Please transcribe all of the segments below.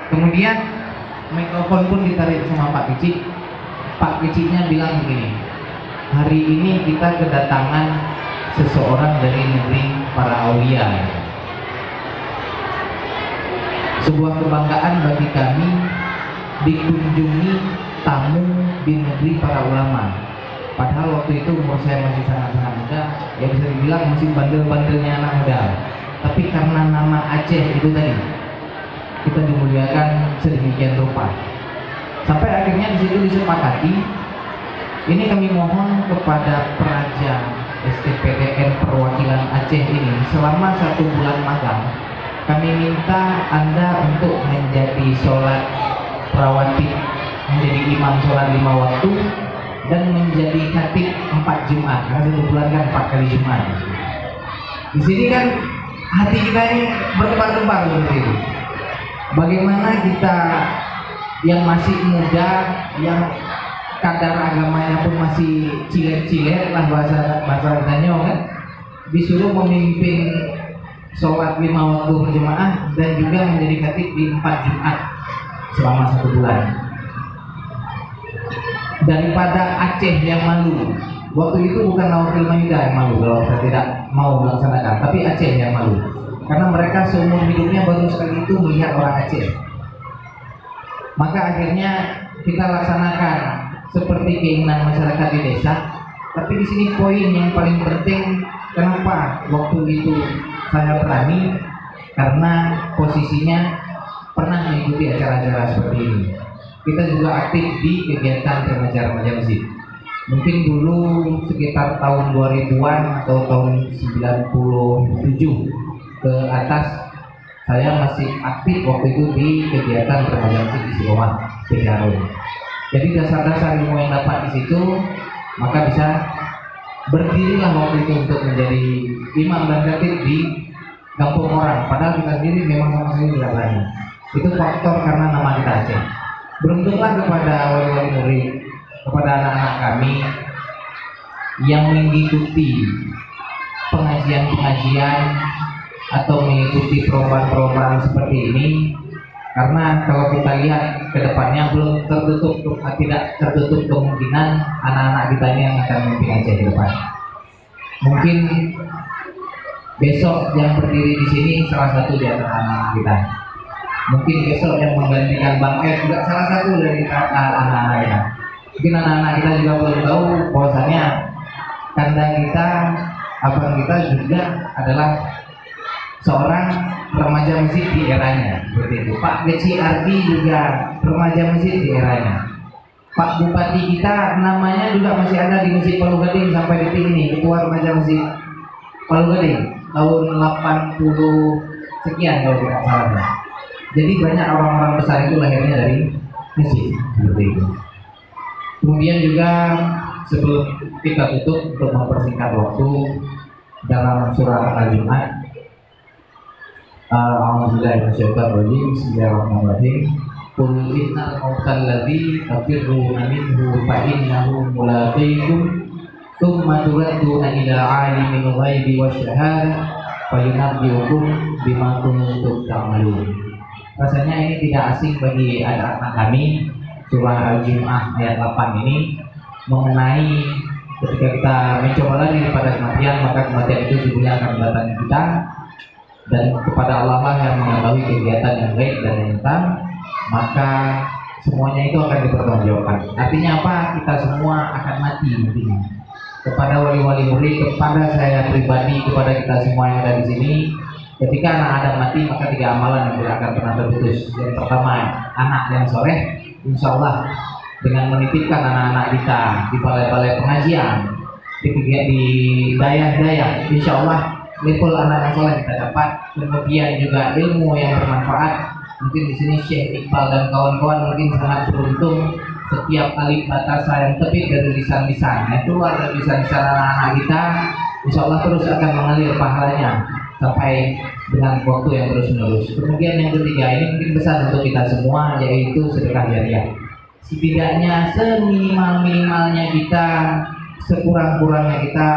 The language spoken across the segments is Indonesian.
Kemudian mikrofon pun ditarik sama Pak Kicik. Pak Kiciknya bilang begini, hari ini kita kedatangan seseorang dari negeri para aulia. Sebuah kebanggaan bagi kami dikunjungi tamu di negeri para ulama. Padahal waktu itu umur saya masih sangat-sangat muda, ya bisa dibilang masih bandel-bandelnya anak muda. Tapi karena nama Aceh itu tadi, kita dimuliakan sedemikian rupa. Sampai akhirnya di situ disepakati, ini kami mohon kepada Peraja STPDN perwakilan Aceh ini selama 1 bulan magang, kami minta Anda untuk menjadi sholat rawatib, menjadi imam sholat 5 waktu, dan menjadi khatib 4 Jumat. Karena 1 bulan kan 4 kali Jumat. Di sini kan hati kita ini berdebar-debar seperti itu. Bagaimana kita yang masih muda, yang kadar agamanya pun masih cilet-cilet lah bahasa katanya kan, disuruh memimpin sholat 5 waktu berjamaah dan juga menjadi khatib di 4 Jumat selama 1 bulan. Daripada Aceh yang malu, waktu itu bukan Nawafil Maida yang malu kalau saya tidak mau melaksanakan, tapi Aceh yang malu, karena mereka seumur hidupnya baru sekali itu melihat orang Aceh. Maka akhirnya kita laksanakan seperti keinginan masyarakat di desa. Tapi di sini poin yang paling penting, kenapa waktu itu saya berani, karena posisinya pernah mengikuti acara-acara seperti ini. Kita juga aktif di kegiatan remaja-remaja masjid. Mungkin dulu sekitar tahun 2000-an atau tahun 97 ke atas, saya masih aktif waktu itu di kegiatan remaja masjid di Silomah, Tegarun. Jadi dasar-dasar ilmu yang dapat di situ, maka bisa berdirilah waktu itu untuk menjadi imam dan khatib di kampung orang. Padahal kita sendiri memang sama sekali tidak berani. Itu faktor karena nama kita Aceh. Beruntunglah kepada wali-wali murid, kepada anak-anak kami yang mengikuti pengajian-pengajian atau mengikuti program-program seperti ini. Karena kalau kita lihat ke depannya belum tidak tertutup kemungkinan anak-anak kita ini yang akan memimpin Aceh ke depan. Mungkin besok yang berdiri di sini salah satu dari anak-anak kita. Mungkin besok yang menggantikan Bang Ed juga salah satu dari anak-anak kita. Mungkin anak-anak kita juga belum tahu bahwasanya kandang kita, abang kita juga adalah seorang remaja masjid di eranya, seperti itu. Pak Geci Ardi juga remaja masjid di eranya. Pak Bupati kita namanya juga masih ada di Masjid Palu Gading sampai detik ini, ketua remaja masjid Palu Gading tahun 80 sekian kalau tidak salah. Jadi banyak orang-orang besar itu lahirnya dari masjid, seperti itu. Kemudian juga sebelum kita tutup untuk mempersingkat waktu, dalam surah Al-Jumat, Alhamdulillah, Bismillahirrahmanirrahim. Qul innal mautal ladzi tafirruna minhu fa innahu mulaqikum tsumma turadduna ila 'alimil ghaibi wasyahadah fayunabbi'ukum bima kuntum ta'malun. Rasanya ini tidak asing bagi anak-anak kami. Surah Al-Jumu'ah ayat 8 ini mengenai ketika kita mencoba lari pada kematian, maka kematian itu sesungguhnya akan mendatangi kita, dan kepada Allah yang mengetahui kegiatan yang baik dan yang nyata, maka semuanya itu akan dipertanggungjawabkan. Artinya apa? Kita semua akan mati nantinya. Kepada wali-wali murid, kepada saya pribadi, kepada kita semua yang ada di sini, ketika anak Adam mati, maka 3 amalan yang tidak akan pernah terputus. Yang pertama, anak yang soleh, insya Allah dengan menitipkan anak-anak kita di balai-balai pengajian, di daya-daya, insya Allah level anak yang soleh kita dapat. Kemudian juga ilmu yang bermanfaat. Mungkin di sini Syekh Iqbal dan kawan-kawan mungkin sangat beruntung, setiap alif batasa yang terbit dari lisan-lisan yang keluar dari lisan-lisan anak-anak kita, insya Allah terus akan mengalir pahalanya sampai dengan waktu yang terus-menerus. Kemudian yang ketiga, ini mungkin besar untuk kita semua, yaitu sedekah jariah. Setidaknya seminimal-minimalnya kita, sekurang-kurangnya kita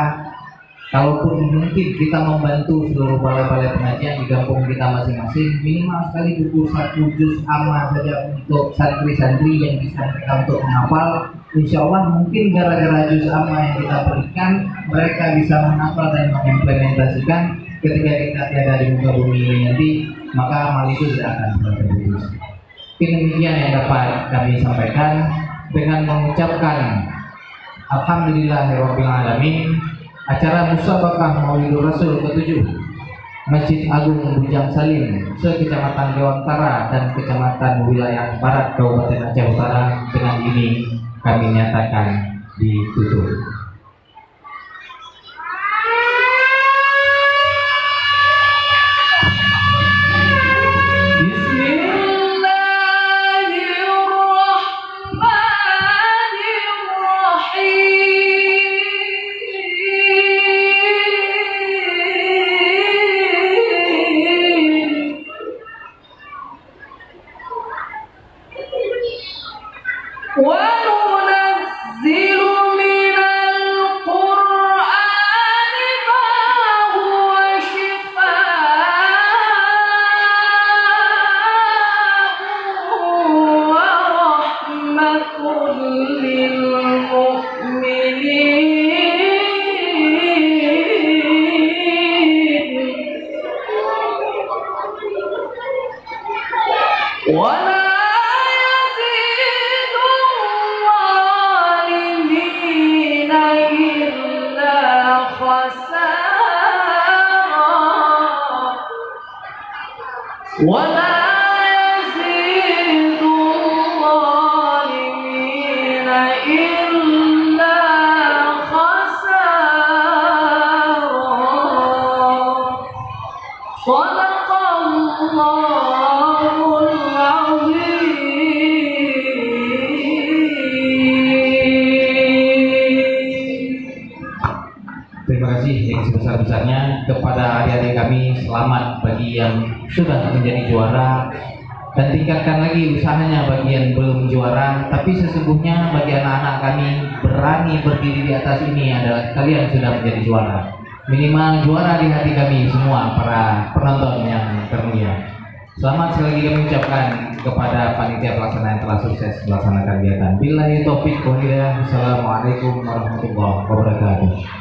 Kalaupun mungkin kita membantu seluruh balai-balai pengajian di kampung kita masing-masing, minimal sekali buku 1 juz amma saja untuk santri-santri yang bisa mereka untuk menghafal. Insya Allah mungkin gara-gara juz amma yang kita berikan, mereka bisa menghafal dan mengimplementasikan ketika kita tiada di muka bumi ini nanti, maka amal itu tidak akan pernah terputus. Demikian yang dapat kami sampaikan dengan mengucapkan Alhamdulillahirrabbilalamin. Acara Musabaqah Maulidur Rasul ke-7 Masjid Agung Bujang Salim se-Kecamatan Dewantara dan Kecamatan Wilayah Barat Kabupaten Aceh Utara dengan ini kami nyatakan ditutup. Sebesar-besarnya kepada adik-adik kami, selamat bagi yang sudah menjadi juara dan tingkatkan lagi usahanya bagi yang belum juara. Tapi sesungguhnya bagi anak-anak kami berani berdiri di atas ini adalah kalian sudah menjadi juara, minimal juara di hati kami semua para penonton yang termulia. Selamat sekali lagi kami ucapkan kepada panitia pelaksana yang telah sukses melaksanakan kegiatan. Billahi taufiq wal hidayah. Assalamualaikum warahmatullahi wabarakatuh.